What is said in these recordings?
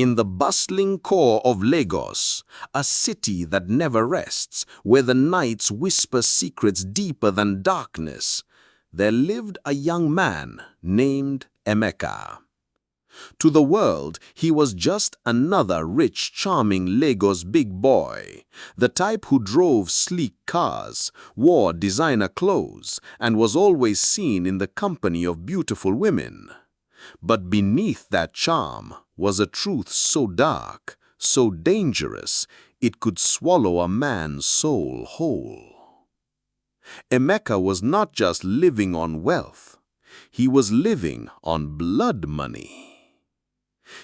In the bustling core of Lagos, a city that never rests, where the nights whisper secrets deeper than darkness, there lived a young man named Emeka. To the world, he was just another rich, charming Lagos big boy, the type who drove sleek cars, wore designer clothes, and was always seen in the company of beautiful women. But beneath that charm was a truth so dark, so dangerous, it could swallow a man's soul whole. Emeka was not just living on wealth, he was living on blood money.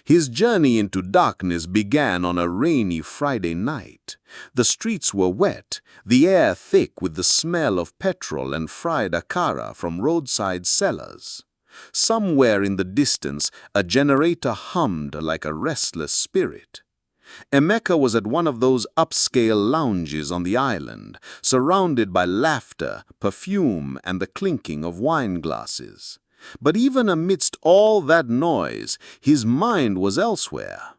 His journey into darkness began on a rainy Friday night. The streets were wet, the air thick with the smell of petrol and fried akara from roadside cellars. Somewhere in the distance, a generator hummed like a restless spirit. Emeka was at one of those upscale lounges on the island, surrounded by laughter, perfume, and the clinking of wine glasses. But even amidst all that noise, his mind was elsewhere.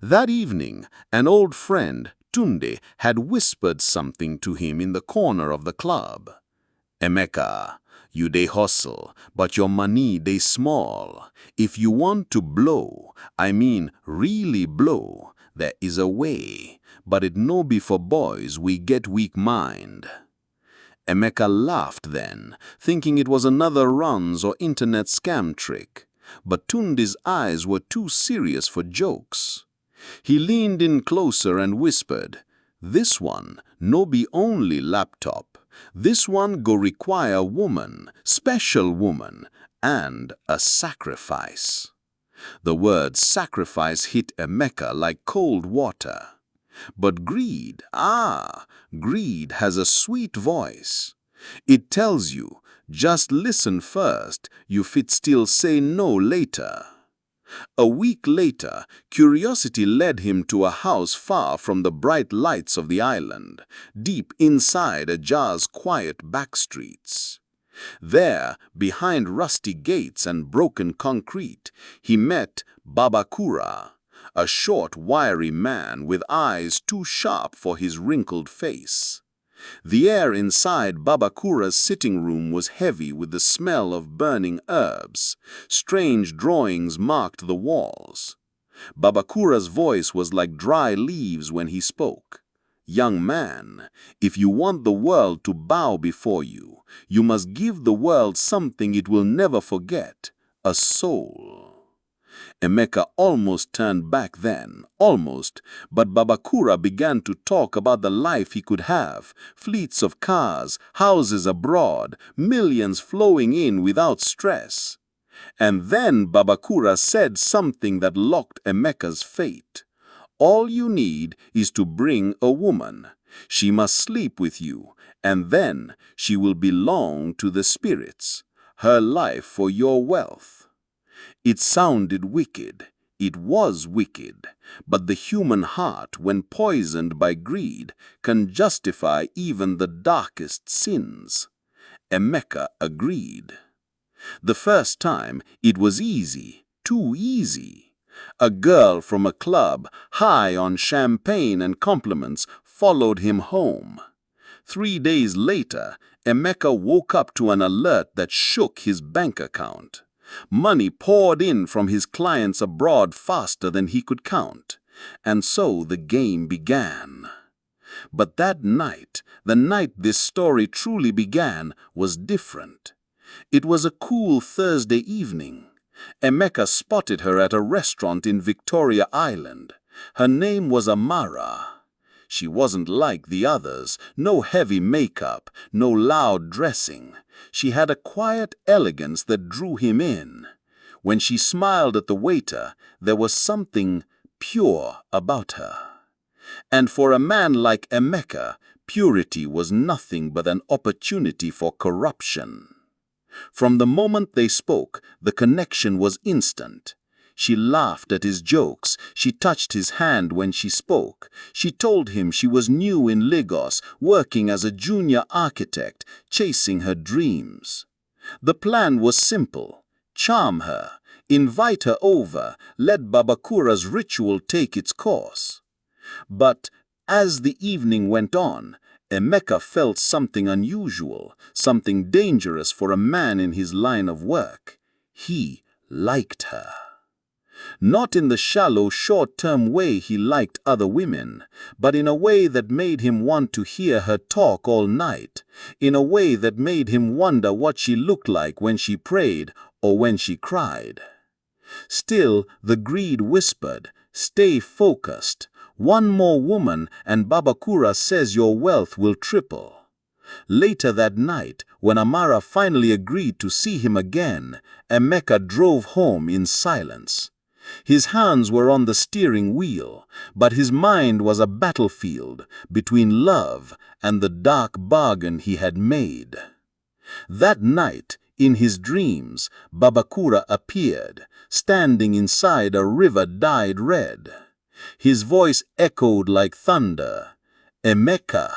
That evening, an old friend, Tunde, had whispered something to him in the corner of the club. "Emeka, you dey hustle, but your money dey small. If you want to blow, I mean really blow, there is a way, but it no be for boys we get weak mind." Emeka laughed then, thinking it was another runs or internet scam trick. But Tunde's eyes were too serious for jokes. He leaned in closer and whispered, "This one no be only laptop. This one go require woman, special woman, and a sacrifice." The word sacrifice hit Emeka like cold water. But greed, greed has a sweet voice. It tells you, just listen first, you fit still say no later. A week later, curiosity led him to a house far from the bright lights of the island, deep inside Aja's quiet back streets. There, behind rusty gates and broken concrete, he met Babakura, a short, wiry man with eyes too sharp for his wrinkled face. The air inside Babakura's sitting room was heavy with the smell of burning herbs. Strange drawings marked the walls. Babakura's voice was like dry leaves when he spoke. "Young man, if you want the world to bow before you, you must give the world something it will never forget, a soul." Emeka almost turned back then, almost, but Babakura began to talk about the life he could have, fleets of cars, houses abroad, millions flowing in without stress. And then Babakura said something that locked Emeka's fate. "All you need is to bring a woman. She must sleep with you, and then she will belong to the spirits. Her life for your wealth." It sounded wicked. It was wicked. But the human heart, when poisoned by greed, can justify even the darkest sins. Emeka agreed. The first time, it was easy, too easy. A girl from a club, high on champagne and compliments, followed him home. 3 days later, Emeka woke up to an alert that shook his bank account. Money poured in from his clients abroad faster than he could count. And so the game began. But that night, the night this story truly began, was different. It was a cool Thursday evening. Emeka spotted her at a restaurant in Victoria Island. Her name was Amara. She wasn't like the others, no heavy makeup, no loud dressing. She had a quiet elegance that drew him in. When she smiled at the waiter, there was something pure about her. And for a man like Emeka, purity was nothing but an opportunity for corruption. From the moment they spoke, the connection was instant. She laughed at his jokes. She touched his hand when she spoke. She told him she was new in Lagos, working as a junior architect, chasing her dreams. The plan was simple. Charm her, Invite her over, let Babakura's ritual take its course. But as the evening went on, Emeka felt something unusual, something dangerous for a man in his line of work. He liked her. Not in the shallow, short-term way he liked other women, but in a way that made him want to hear her talk all night, in a way that made him wonder what she looked like when she prayed or when she cried. Still, the greed whispered, "Stay focused. One more woman and Babakura says your wealth will triple." Later that night, when Amara finally agreed to see him again, Emeka drove home in silence. His hands were on the steering wheel, but his mind was a battlefield between love and the dark bargain he had made. That night, in his dreams, Babakura appeared, standing inside a river dyed red. His voice echoed like thunder. "Emeka,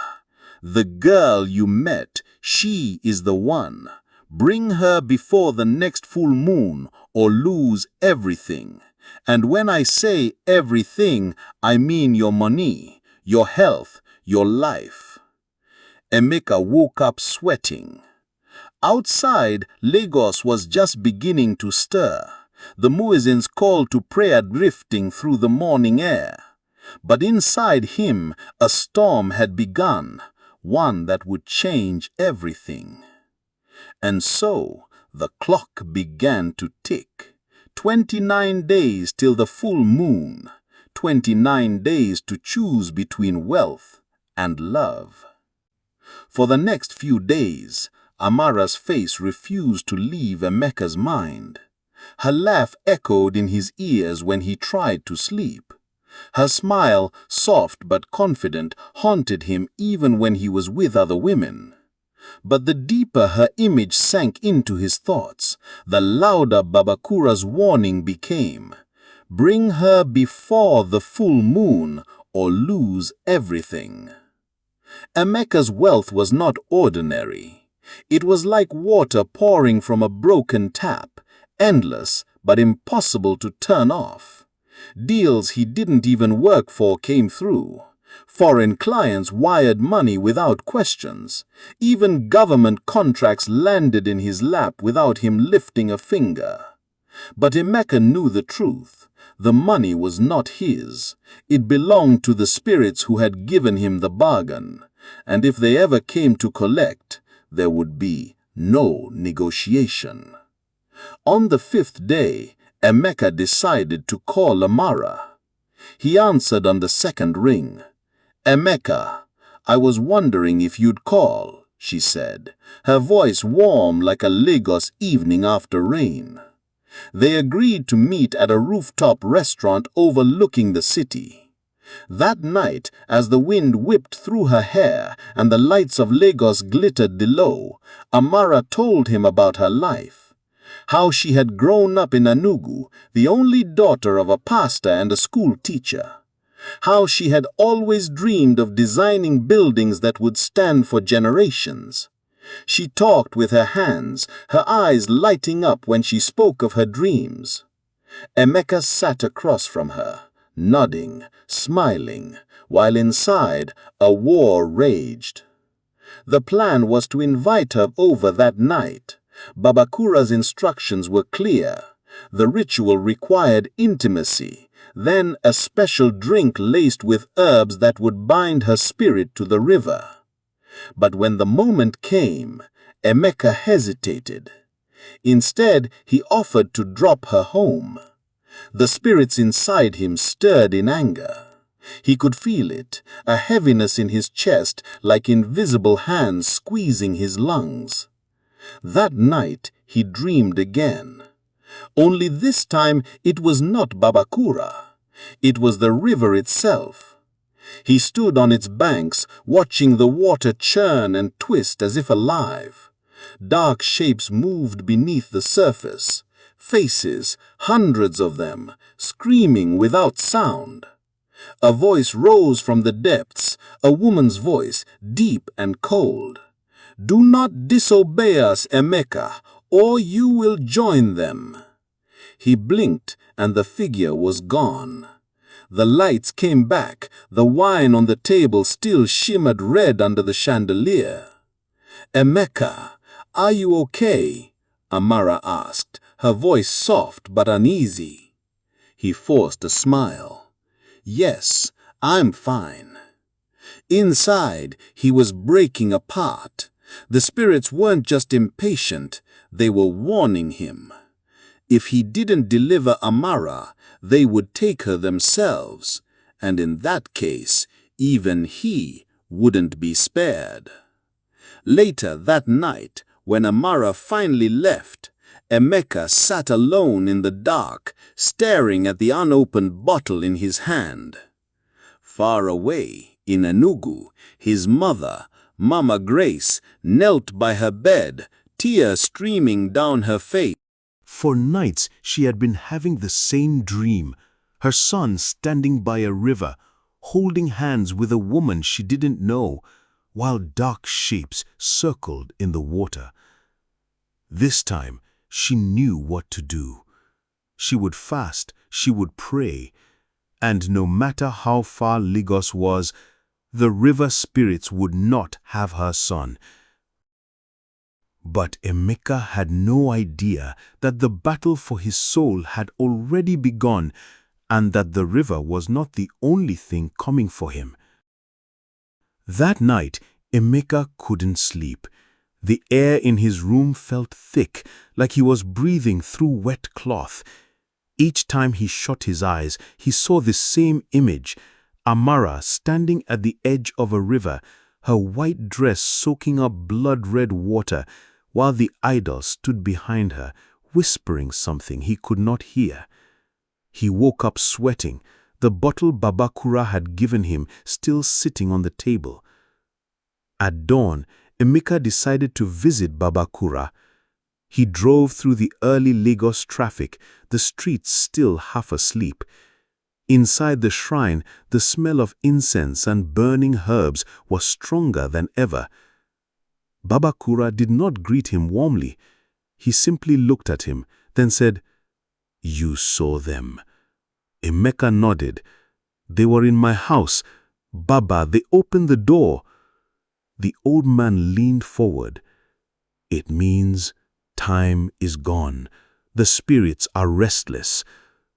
the girl you met, she is the one. Bring her before the next full moon or lose everything. And when I say everything, I mean your money, your health, your life." Emeka woke up sweating. Outside, Lagos was just beginning to stir. The muezzins' call to prayer drifting through the morning air. But inside him, a storm had begun, one that would change everything. And so, the clock began to tick. 29 days till the full moon. 29 days to choose between wealth and love. For the next few days, Amara's face refused to leave Emeka's mind. Her laugh echoed in his ears when he tried to sleep. Her smile, soft but confident, haunted him even when he was with other women. But the deeper her image sank into his thoughts, the louder Babakura's warning became. Bring her before the full moon or lose everything. Emeka's wealth was not ordinary. It was like water pouring from a broken tap, endless but impossible to turn off. Deals he didn't even work for came through. Foreign clients wired money without questions. Even government contracts landed in his lap without him lifting a finger. But Emeka knew the truth. The money was not his. It belonged to the spirits who had given him the bargain. And if they ever came to collect, there would be no negotiation. On the 5th day, Emeka decided to call Amara. He answered on the 2nd ring. "Emeka, I was wondering if you'd call," she said, her voice warm like a Lagos evening after rain. They agreed to meet at a rooftop restaurant overlooking the city. That night, as the wind whipped through her hair and the lights of Lagos glittered below, Amara told him about her life. How she had grown up in Enugu, the only daughter of a pastor and a school teacher. How she had always dreamed of designing buildings that would stand for generations. She talked with her hands, her eyes lighting up when she spoke of her dreams. Emeka sat across from her, nodding, smiling, while inside a war raged. The plan was to invite her over that night. Babakura's instructions were clear. The ritual required intimacy, then a special drink laced with herbs that would bind her spirit to the river. But when the moment came, Emeka hesitated. Instead, he offered to drop her home. The spirits inside him stirred in anger. He could feel it, a heaviness in his chest like invisible hands squeezing his lungs. That night he dreamed again. Only this time it was not Babakura. It was the river itself. He stood on its banks, watching the water churn and twist as if alive. Dark shapes moved beneath the surface. Faces, hundreds of them, screaming without sound. A voice rose from the depths, a woman's voice, deep and cold. "Do not disobey us, Emeka, or you will join them." He blinked, and the figure was gone. The lights came back. The wine on the table still shimmered red under the chandelier. "Emeka, are you okay?" Amara asked, her voice soft but uneasy. He forced a smile. "Yes, I'm fine." Inside, he was breaking apart. The spirits weren't just impatient, they were warning him. If he didn't deliver Amara, they would take her themselves, and in that case, even he wouldn't be spared. Later that night, when Amara finally left, Emeka sat alone in the dark, staring at the unopened bottle in his hand. Far away, in Enugu, his mother, Mama Grace, knelt by her bed, tears streaming down her face. For nights she had been having the same dream, her son standing by a river, holding hands with a woman she didn't know, while dark shapes circled in the water. This time she knew what to do. She would fast, she would pray, and no matter how far Lagos was, the river spirits would not have her son. But Emeka had no idea that the battle for his soul had already begun and that the river was not the only thing coming for him. That night, Emeka couldn't sleep. The air in his room felt thick, like he was breathing through wet cloth. Each time he shut his eyes, he saw the same image, Amara standing at the edge of a river, her white dress soaking up blood-red water, while the idol stood behind her, whispering something he could not hear. He woke up sweating, the bottle Babakura had given him still sitting on the table. At dawn, Emeka decided to visit Babakura. He drove through the early Lagos traffic, the streets still half asleep. Inside the shrine, the smell of incense and burning herbs was stronger than ever. Babakura did not greet him warmly. He simply looked at him, then said, "You saw them." Emeka nodded. "They were in my house. Baba, they opened the door." The old man leaned forward. "It means time is gone. The spirits are restless.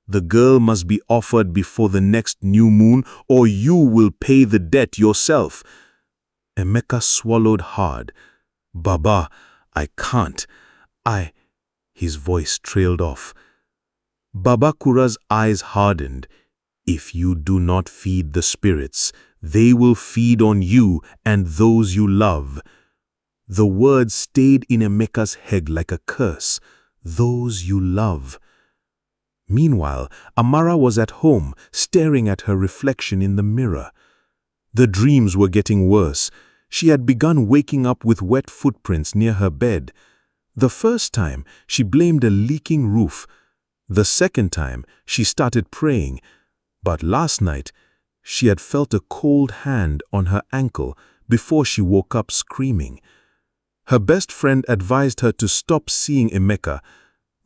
The girl must be offered before the next new moon, or you will pay the debt yourself." Emeka swallowed hard. "Baba, I can't. His voice trailed off. Babakura's eyes hardened. "If you do not feed the spirits, they will feed on you and those you love." The words stayed in Emeka's head like a curse. Those you love. Meanwhile, Amara was at home, staring at her reflection in the mirror. The dreams were getting worse. She had begun waking up with wet footprints near her bed. The first time, she blamed a leaking roof. The second time, she started praying. But last night, she had felt a cold hand on her ankle before she woke up screaming. Her best friend advised her to stop seeing Emeka,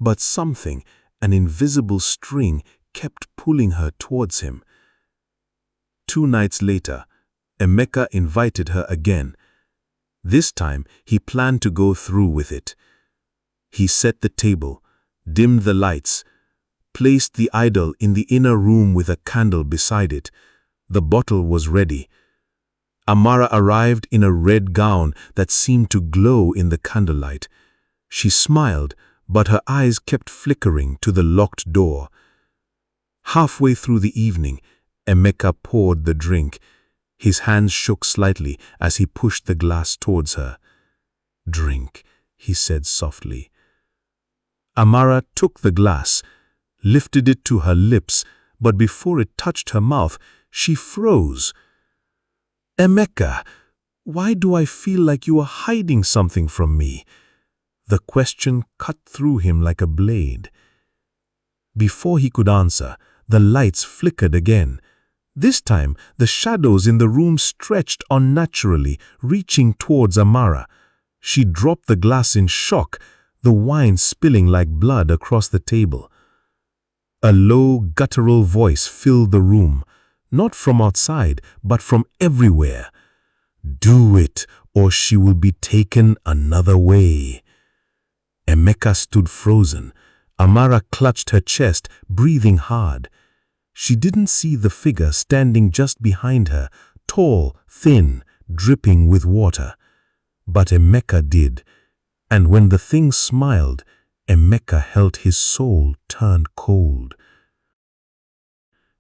but something, an invisible string, kept pulling her towards him. 2 nights later, Emeka invited her again. This time, he planned to go through with it. He set the table, dimmed the lights, placed the idol in the inner room with a candle beside it. The bottle was ready. Amara arrived in a red gown that seemed to glow in the candlelight. She smiled, but her eyes kept flickering to the locked door. Halfway through the evening, Emeka poured the drink. His hands shook slightly as he pushed the glass towards her. "Drink," he said softly. Amara took the glass, lifted it to her lips, but before it touched her mouth, she froze. "Emeka, why do I feel like you are hiding something from me?" The question cut through him like a blade. Before he could answer, the lights flickered again. This time, the shadows in the room stretched unnaturally, reaching towards Amara. She dropped the glass in shock, the wine spilling like blood across the table. A low, guttural voice filled the room, not from outside, but from everywhere. "Do it, or she will be taken another way." Emeka stood frozen. Amara clutched her chest, breathing hard. She didn't see the figure standing just behind her, tall, thin, dripping with water. But Emeka did, and when the thing smiled, Emeka felt his soul turn cold.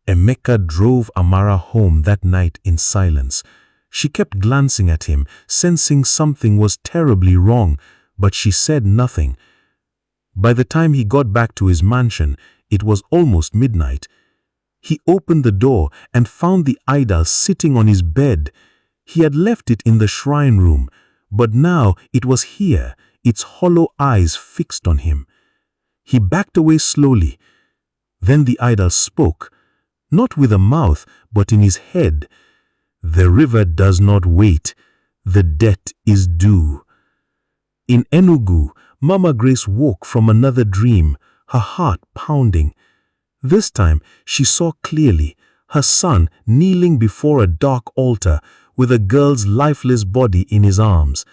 Emeka drove Amara home that night in silence. She kept glancing at him, sensing something was terribly wrong, but she said nothing. By the time he got back to his mansion, it was almost midnight. He opened the door and found the idol sitting on his bed. He had left it in the shrine room, but now it was here, its hollow eyes fixed on him. He backed away slowly. Then the idol spoke, not with a mouth, but in his head. "The river does not wait. The debt is due." In Enugu, Mama Grace woke from another dream, her heart pounding. This time she saw clearly, her son kneeling before a dark altar with a girl's lifeless body in his arms.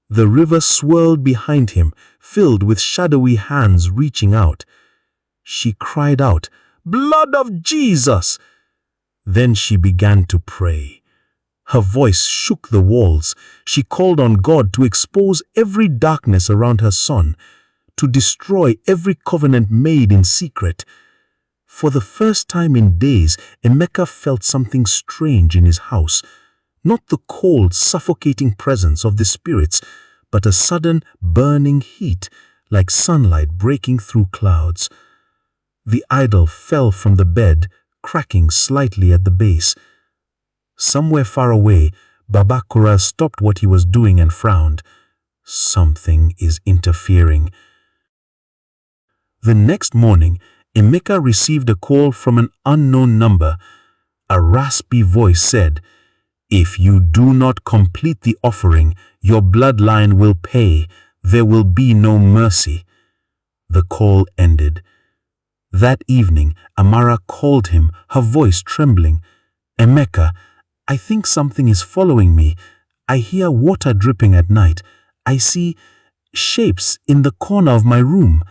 The river swirled behind him, filled with shadowy hands reaching out. She cried out, "Blood of Jesus!" Then she began to pray. Her voice shook the walls. She called on God to expose every darkness around her son, to destroy every covenant made in secret. For the first time in days, Emeka felt something strange in his house. Not the cold, suffocating presence of the spirits, but a sudden, burning heat, like sunlight breaking through clouds. The idol fell from the bed, cracking slightly at the base. Somewhere far away, Babakura stopped what he was doing and frowned. Something is interfering. The next morning, Emeka received a call from an unknown number. A raspy voice said, "If you do not complete the offering, your bloodline will pay. There will be no mercy." The call ended. That evening, Amara called him, her voice trembling. "Emeka, I think something is following me. I hear water dripping at night. I see shapes in the corner of my room."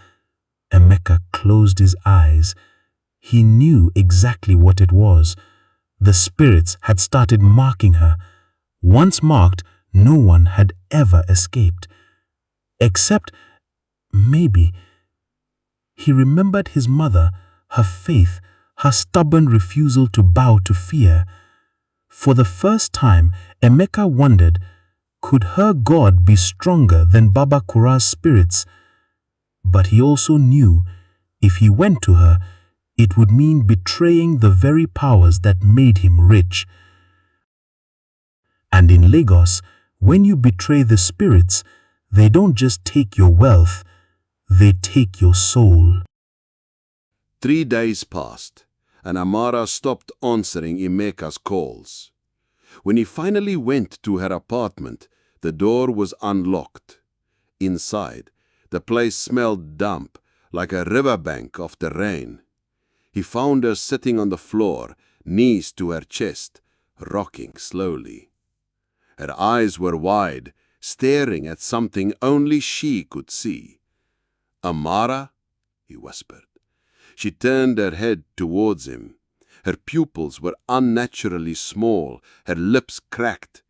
Emeka closed his eyes. He knew exactly what it was. The spirits had started marking her. Once marked, no one had ever escaped. Except, maybe, he remembered his mother, her faith, her stubborn refusal to bow to fear. For the first time, Emeka wondered, could her God be stronger than Babakura's spirits? But he also knew, if he went to her, it would mean betraying the very powers that made him rich. And in Lagos, when you betray the spirits, they don't just take your wealth, they take your soul. 3 days passed, and Amara stopped answering Emeka's calls. When he finally went to her apartment, the door was unlocked. Inside, the place smelled damp, like a riverbank after rain. He found her sitting on the floor, knees to her chest, rocking slowly. Her eyes were wide, staring at something only she could see. "Amara?" he whispered. She turned her head towards him. Her pupils were unnaturally small, her lips cracked.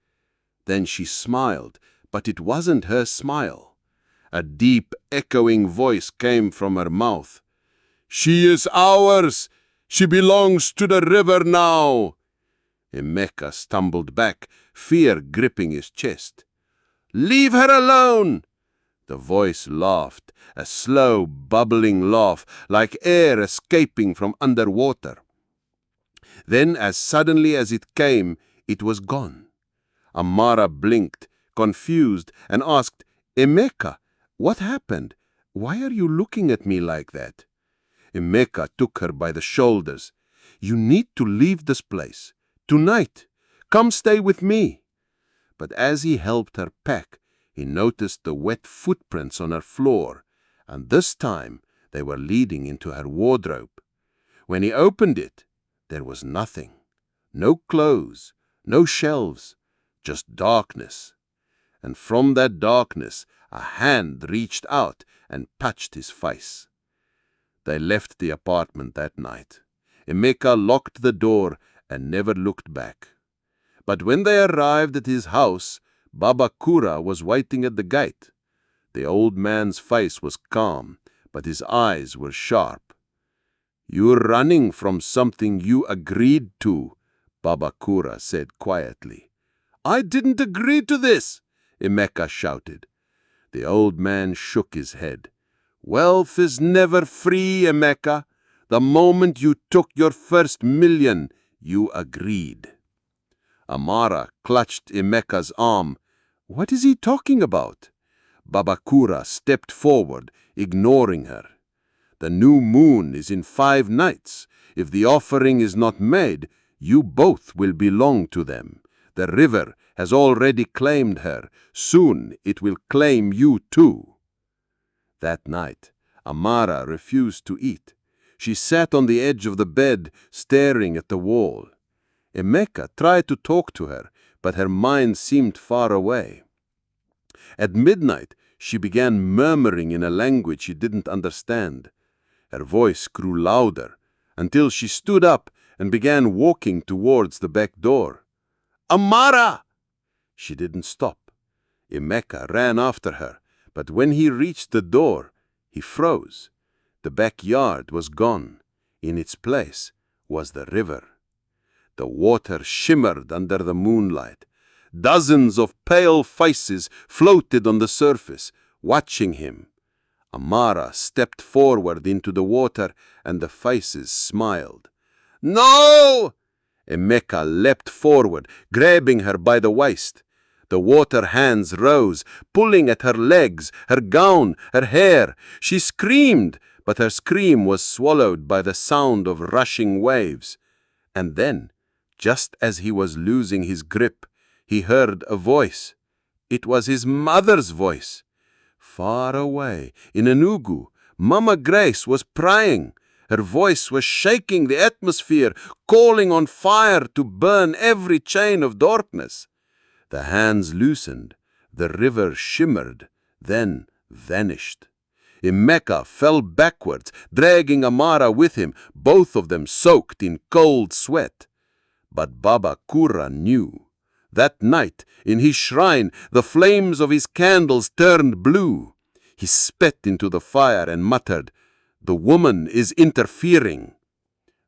Then she smiled, but it wasn't her smile. A deep, echoing voice came from her mouth. "She is ours! She belongs to the river now!" Emeka stumbled back, fear gripping his chest. "Leave her alone!" The voice laughed, a slow, bubbling laugh, like air escaping from underwater. Then, as suddenly as it came, it was gone. Amara blinked, confused, and asked, "Emeka, what happened? Why are you looking at me like that?" Emeka took her by the shoulders. "You need to leave this place. Tonight. Come stay with me." But as he helped her pack, he noticed the wet footprints on her floor, and this time they were leading into her wardrobe. When he opened it, there was nothing. No clothes, no shelves, just darkness. And from that darkness, a hand reached out and touched his face. They left the apartment that night. Emeka locked the door and never looked back. But when they arrived at his house, Baba Kura was waiting at the gate. The old man's face was calm, but his eyes were sharp. "You're running from something you agreed to," Baba Kura said quietly. "I didn't agree to this," Emeka shouted. The old man shook his head. "Wealth is never free, Emeka. The moment you took your first million, you agreed." Amara clutched Emeka's arm. "What is he talking about?" Baba Kura stepped forward, ignoring her. "The new moon is in 5 nights. If the offering is not made, you both will belong to them. The river has already claimed her. Soon it will claim you too." That night, Amara refused to eat. She sat on the edge of the bed, staring at the wall. Emeka tried to talk to her, but her mind seemed far away. At midnight, she began murmuring in a language she didn't understand. Her voice grew louder, until she stood up and began walking towards the back door. "Amara!" She didn't stop. Emeka ran after her, but when he reached the door, he froze. The backyard was gone. In its place was the river. The water shimmered under the moonlight. Dozens of pale faces floated on the surface, watching him. Amara stepped forward into the water, and the faces smiled. "No!" Emeka leapt forward, grabbing her by the waist. The water hands rose, pulling at her legs, her gown, her hair. She screamed, but her scream was swallowed by the sound of rushing waves. And then, just as he was losing his grip, he heard a voice. It was his mother's voice. Far away, in Enugu, Mama Grace was praying. Her voice was shaking the atmosphere, calling on fire to burn every chain of darkness. The hands loosened, the river shimmered, then vanished. Emeka fell backwards, dragging Amara with him, both of them soaked in cold sweat. But Baba Kura knew. That night, in his shrine, the flames of his candles turned blue. He spat into the fire and muttered, "The woman is interfering."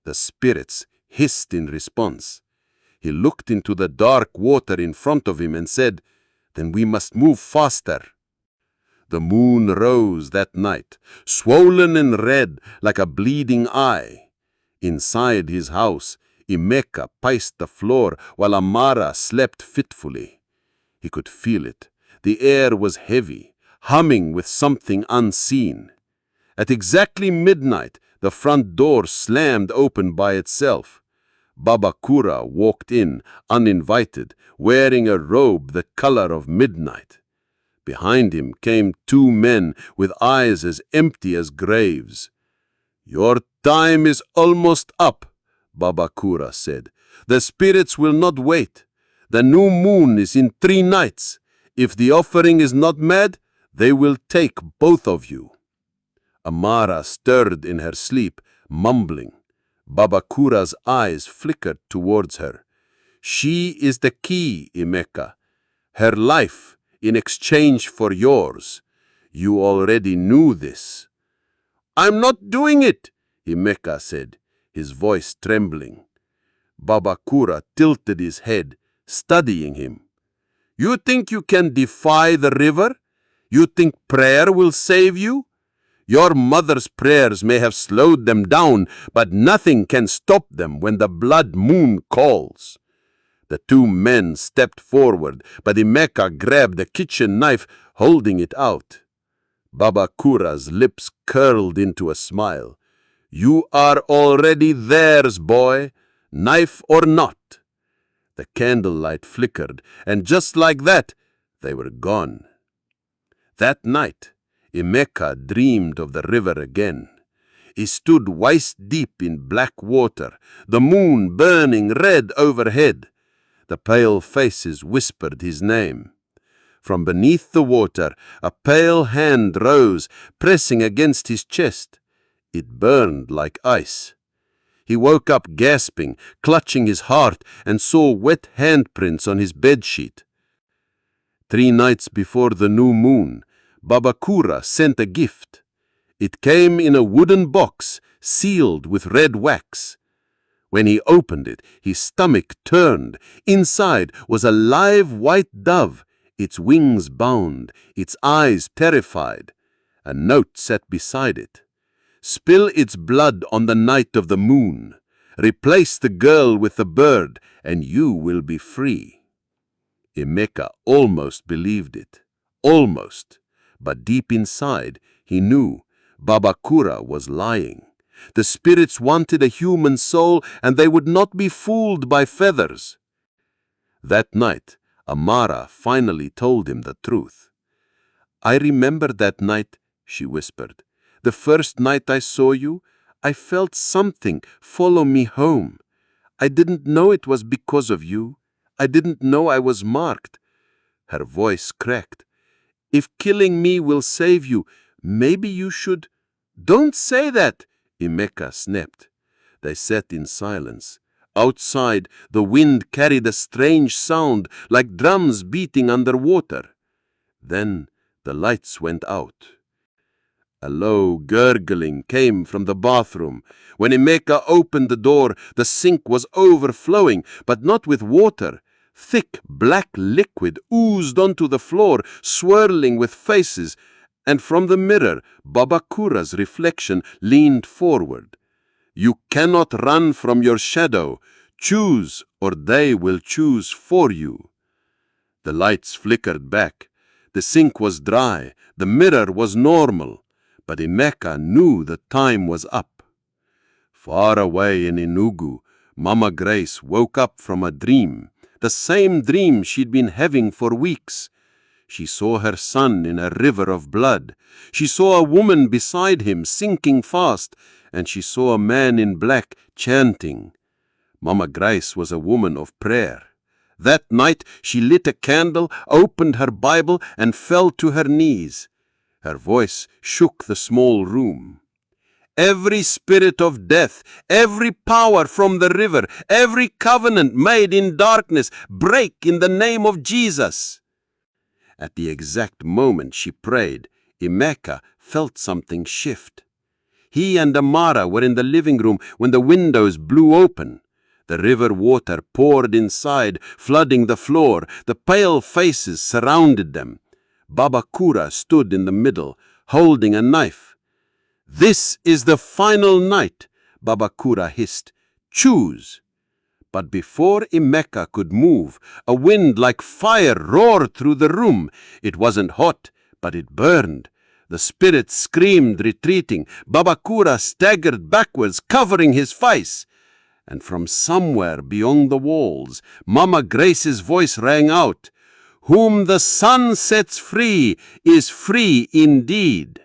The spirits hissed in response. He looked into the dark water in front of him and said, "Then we must move faster." The moon rose that night, swollen and red like a bleeding eye. Inside his house, Emeka paced the floor while Amara slept fitfully. He could feel it. The air was heavy, humming with something unseen. At exactly midnight, the front door slammed open by itself. Baba Kura walked in, uninvited, wearing a robe the color of midnight. Behind him came 2 men with eyes as empty as graves. "Your time is almost up," Baba Kura said. "The spirits will not wait. The new moon is in 3 nights. If the offering is not made, they will take both of you." Amara stirred in her sleep, mumbling. Baba Kura's eyes flickered towards her. "She is the key, Emeka. Her life in exchange for yours. You already knew this." "I'm not doing it," Emeka said, his voice trembling. Baba Kura tilted his head, studying him. "You think you can defy the river? You think prayer will save you? Your mother's prayers may have slowed them down, but nothing can stop them when the blood moon calls." The 2 men stepped forward, but Emeka grabbed the kitchen knife, holding it out. Baba Kura's lips curled into a smile. "You are already theirs, boy, knife or not." The candlelight flickered, and just like that, they were gone. That night, Emeka dreamed of the river again. He stood waist-deep in black water, the moon burning red overhead. The pale faces whispered his name. From beneath the water, a pale hand rose, pressing against his chest. It burned like ice. He woke up gasping, clutching his heart, and saw wet handprints on his bedsheet. 3 nights before the new moon, Babakura sent a gift. It came in a wooden box, sealed with red wax. When he opened it, his stomach turned. Inside was a live white dove, its wings bound, its eyes terrified. A note sat beside it. Spill its blood on the night of the moon. Replace the girl with the bird, and you will be free. Emeka almost believed it. Almost. But deep inside, he knew Babakura was lying. The spirits wanted a human soul, and they would not be fooled by feathers. That night, Amara finally told him the truth. "I remember that night," she whispered. "The first night I saw you, I felt something follow me home. I didn't know it was because of you. I didn't know I was marked." Her voice cracked. "If killing me will save you, maybe you should—" "Don't say that!" Emeka snapped. They sat in silence. Outside, the wind carried a strange sound, like drums beating underwater. Then the lights went out. A low gurgling came from the bathroom. When Emeka opened the door, the sink was overflowing, but not with water. Thick black liquid oozed onto the floor, swirling with faces, and from the mirror, Babakura's reflection leaned forward. "You cannot run from your shadow. Choose, or they will choose for you." The lights flickered back. The sink was dry. The mirror was normal. But Emeka knew the time was up. Far away in Enugu, Mama Grace woke up from a dream, the same dream she'd been having for weeks. She saw her son in a river of blood. She saw a woman beside him sinking fast, and she saw a man in black chanting. Mama Grace was a woman of prayer. That night she lit a candle, opened her Bible, and fell to her knees. Her voice shook the small room. "Every spirit of death, every power from the river, every covenant made in darkness, break in the name of Jesus." At the exact moment she prayed, Emeka felt something shift. He and Amara were in the living room when the windows blew open. The river water poured inside, flooding the floor. The pale faces surrounded them. Babakura stood in the middle, holding a knife. "This is the final night," Babakura hissed. "Choose." But before Emeka could move, a wind like fire roared through the room. It wasn't hot, but it burned. The spirit screamed, retreating. Babakura staggered backwards, covering his face. And from somewhere beyond the walls, Mama Grace's voice rang out, "Whom the sun sets free is free indeed."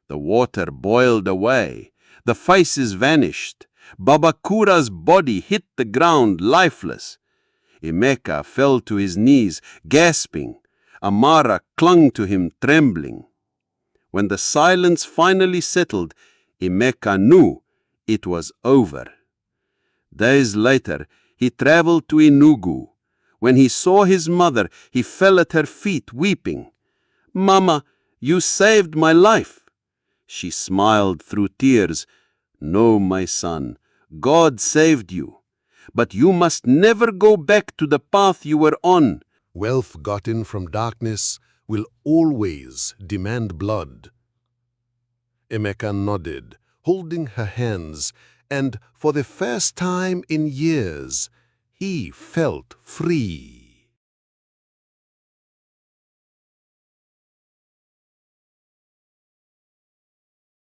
The water boiled away. The faces vanished. Babakura's body hit the ground lifeless. Emeka fell to his knees, gasping. Amara clung to him, trembling. When the silence finally settled, Emeka knew it was over. Days later, he traveled to Enugu. When he saw his mother, he fell at her feet, weeping. "Mama, you saved my life." She smiled through tears. "No, my son, God saved you. But you must never go back to the path you were on." Wealth gotten from darkness will always demand blood. Emeka nodded, holding her hands, and for the first time in years, he felt free.